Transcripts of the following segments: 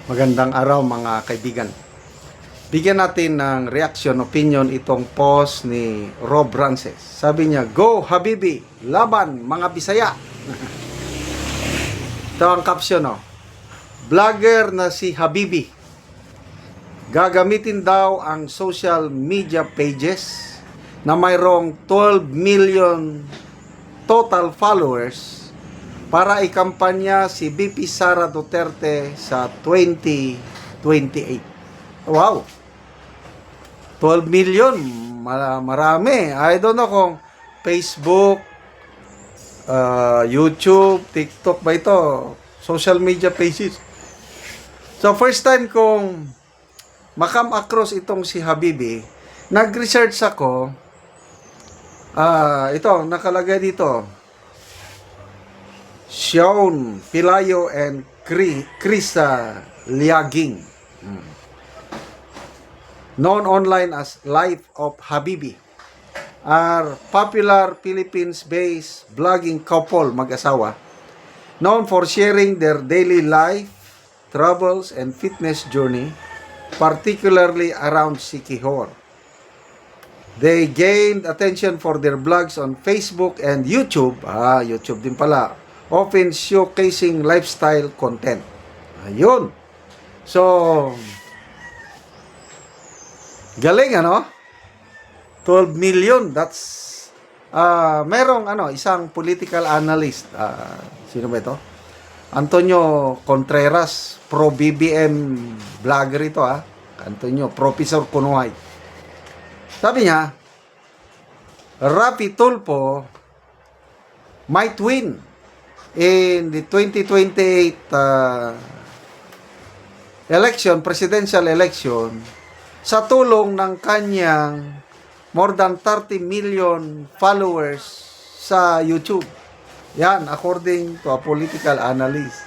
Magandang araw mga kaibigan. Bigyan natin ng reaction, opinion itong post ni Rob Rances. Sabi niya, "Go Habibi, laban mga Bisaya." Ito ang caption, oh. Vlogger na si Habibi. Gagamitin daw ang social media pages na mayroong 12 million total followers para ikampanya si VP Sara Duterte sa 2028. Wow! 12 million. Marami. I don't know kung Facebook, YouTube, TikTok ba ito? Social media pages. So, first time kong makam across itong si Habibi, nag-research ako. Ito, nakalagay dito. Sean Pilayo and Krisa Liaging, known online as Life of Habibi, are popular Philippines-based blogging couple, mag-asawa, known for sharing their daily life, troubles, and fitness journey, particularly around Siquijor. They gained attention for their blogs on Facebook and YouTube. YouTube din pala. Often showcasing lifestyle content. Ayun. So, galing ano? 12 million. That's, merong isang political analyst. Sino ba ito? Antonio Contreras, pro-BBM vlogger ito Antonio, Professor Kunuhay. Sabi niya, Rapi Tulfo might win in the 2028 presidential election sa tulong ng kanyang more than 30 million followers sa YouTube. Yan, according to a political analyst.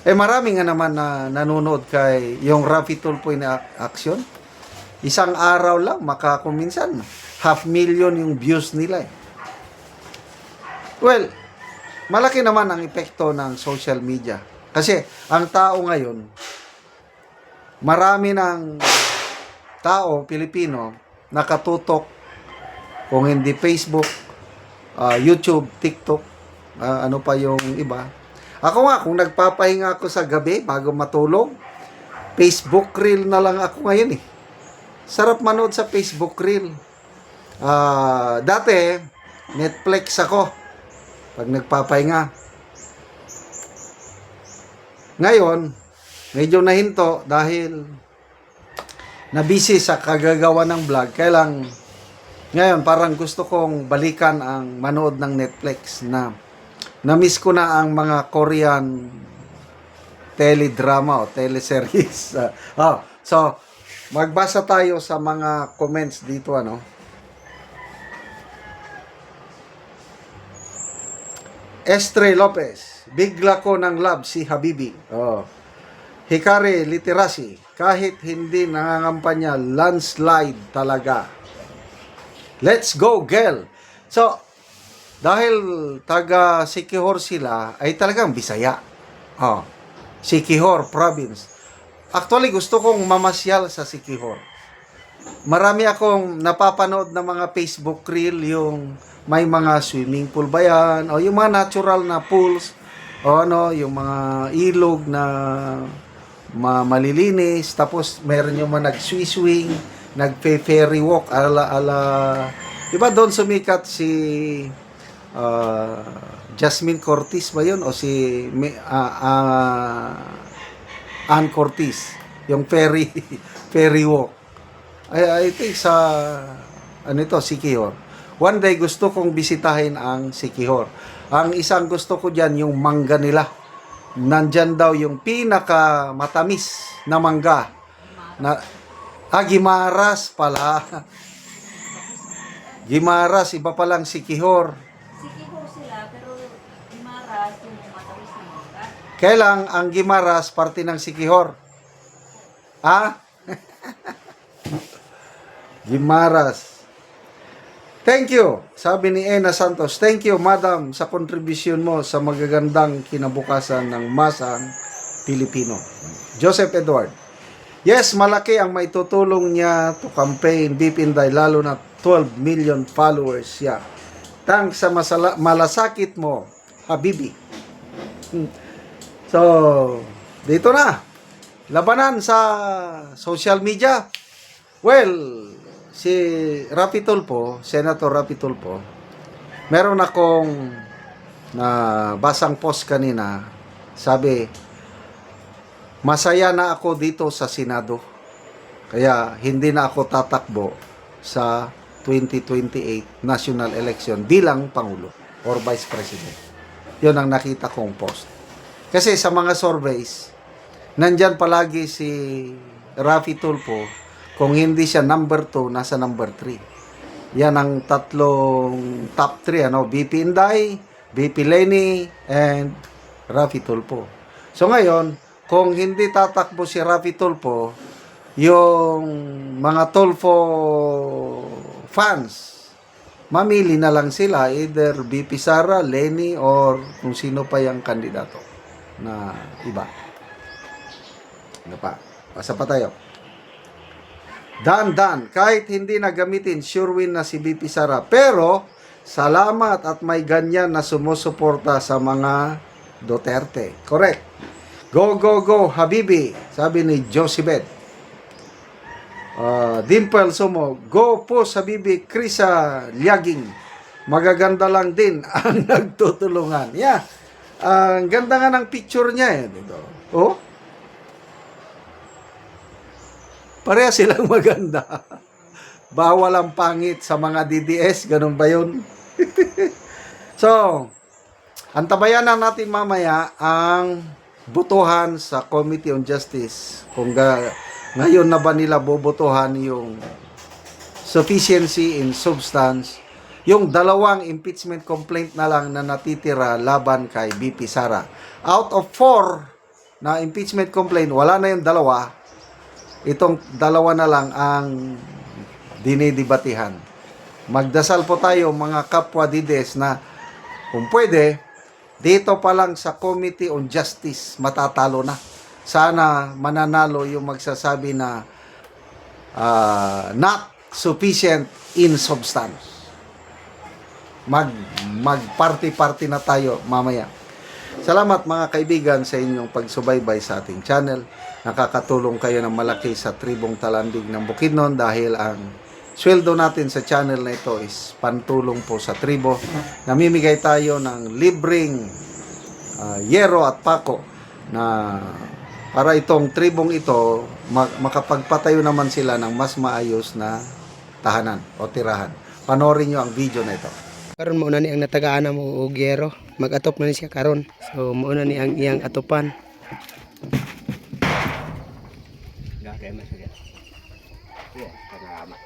Marami nga naman na nanonood kay yung Rapi Tulfo na action. Isang araw lang, makakuminsan 500,000 yung views nila Well, malaki naman ang epekto ng social media. Kasi ang tao ngayon, marami ng tao, Pilipino, nakatutok kung hindi Facebook, YouTube, TikTok, ano pa yung iba. Ako nga, kung nagpapahinga ako sa gabi bago matulog, Facebook Reel na lang ako ngayon Sarap manood sa Facebook Reel. Dati, Netflix ako pag nagpapahinga. Ngayon, medyo nahinto dahil nabisi sa kagagawa ng vlog. Kaya lang, ngayon parang gusto kong balikan ang manood ng Netflix na na-miss ko na ang mga Korean teledrama o teleseries. So, magbasa tayo sa mga comments dito Estre Lopez, bigla ko ng love si Habibi. Hikari Literacy, kahit hindi nangangampanya, landslide talaga. Let's go, girl! So, dahil taga Siquijor sila, ay talagang Bisaya. Siquijor Province. Actually, gusto kong mamasyal sa Siquijor. Marami akong napapanood na mga Facebook reel, yung may mga swimming pool ba yan, o yung mga natural na pools, o yung mga ilog na malilinis, tapos meron yung mga nag-swing, nag-ferry walk, diba doon sumikat si Jasmine Cortez ba yun, o si Ann Cortez, yung ferry walk. I think sa Siquijor. One day gusto kong bisitahin ang Siquijor. Ang isang gusto ko diyan yung mangga nila. Nandyan daw yung pinaka matamis na mangga. Gimaras pala. Gimaras, iba palang Siquijor. Siquijor sila, pero Gimaras yung matamis na mangga. Kailang ang Gimaras parte ng Siquijor. Gimaras. Thank you, sabi ni Ena Santos. Thank you, madam, sa kontribusyon mo sa magagandang kinabukasan ng masang Pilipino. Joseph Edward. Yes, malaki ang maitutulong niya to campaign BP Inday, lalo na 12 million followers siya. Thanks sa malasakit mo, Habibi. So, dito na. Labanan sa social media. Well, si Rapi Tulfo, Senator Rapi Tulfo, meron akong na basang post kanina. Sabi, masaya na ako dito sa Senado. Kaya hindi na ako tatakbo sa 2028 national election bilang Pangulo or Vice President. Yun ang nakita kong post. Kasi sa mga surveys, nandyan palagi si Rafi Tulfo. Kung hindi siya number 2, nasa number 3. Yan ang tatlong top 3. BP Inday, BP Leni, and Rafi Tulfo. So ngayon, kung hindi tatakbo si Rafi Tulfo, yung mga Tulfo fans, mamili na lang sila either BP Sara, Leni, or kung sino pa yung kandidato na iba. Ano pa? Pasa pa tayo. Dan, kahit hindi na gamitin, sure win na si BP Sara. Pero, salamat at may ganyan na sumusuporta sa mga Duterte. Correct. Go, Habibi, sabi ni Josibet. Dimple Sumo, go po sa Habibi. Krisa Liaging, magaganda lang din ang nagtutulungan. Yeah, ang ganda nga ng picture niya. Dito. Oh, pareha silang maganda. Bawal ang pangit sa mga DDS, ganun ba yun? So, antabayan na natin mamaya ang butuhan sa Committee on Justice. Kung ngayon na ba nila bobotohan yung sufficiency in substance, yung dalawang impeachment complaint na lang na natitira laban kay BP Sara. Out of 4 na impeachment complaint, wala na yung dalawa. Itong dalawa na lang ang dinidibatihan. Magdasal po tayo mga kapwa dides na kung pwede, dito pa lang sa Committee on Justice matatalo na. Sana mananalo yung magsasabi na not sufficient in substance. Mag-party-party na tayo mamaya. Salamat mga kaibigan sa inyong pagsubaybay sa ating channel. Nakakatulong kayo ng malaki sa tribong Talandig ng Bukidnon dahil ang sweldo natin sa channel na ito is pantulong po sa tribo. Namimigay tayo ng libreng yero at pako na para itong tribong ito makapagpatayo naman sila ng mas maayos na tahanan o tirahan. Panoorin nyo ang video na ito. Karon mo na ni ang natagaan na mo og yero, mag-atop na ni siya karon. So mo na ni ang iyang atopan. Gagay man siya. Yeah, salamat.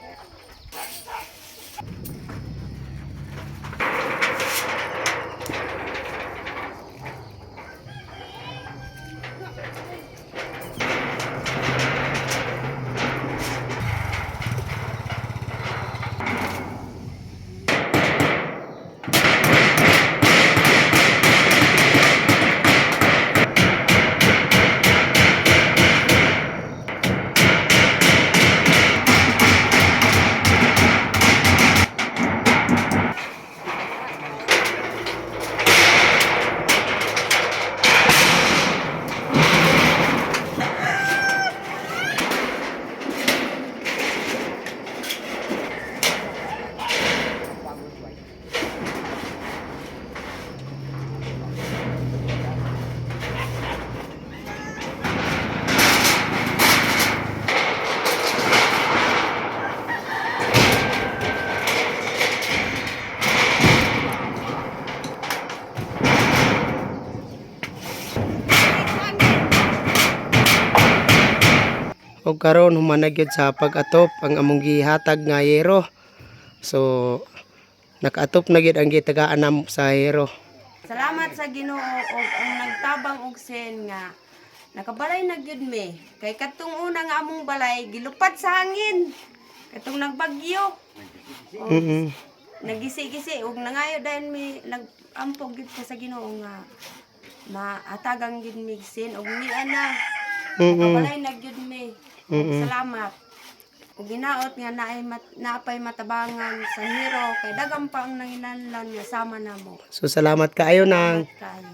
Og karon humanag gyud sa pag-atop ang among gihatag nga yero. So nakaatop na gyud ang gitagaan namo sa yero. Salamat sa Ginoo og ang nagtabang og sen nga nakabalay na gyud mi. Kay katong una nga among balay gilupat sa hangin. Katong nagbagyo. Nagisi-gisi og nangayo dahil mi nagampog gyud ko sa Ginoo nga maatagang gid migsin og niya na. Mm-mm. Nakabalay na gyud mi. Ug Mm-mm. salamat. Ug ginaot nga naapay matabangan sa hero kay daghang pa ang nanginahanglan nga sama namo. So salamat kaayo nang Salamat kayo.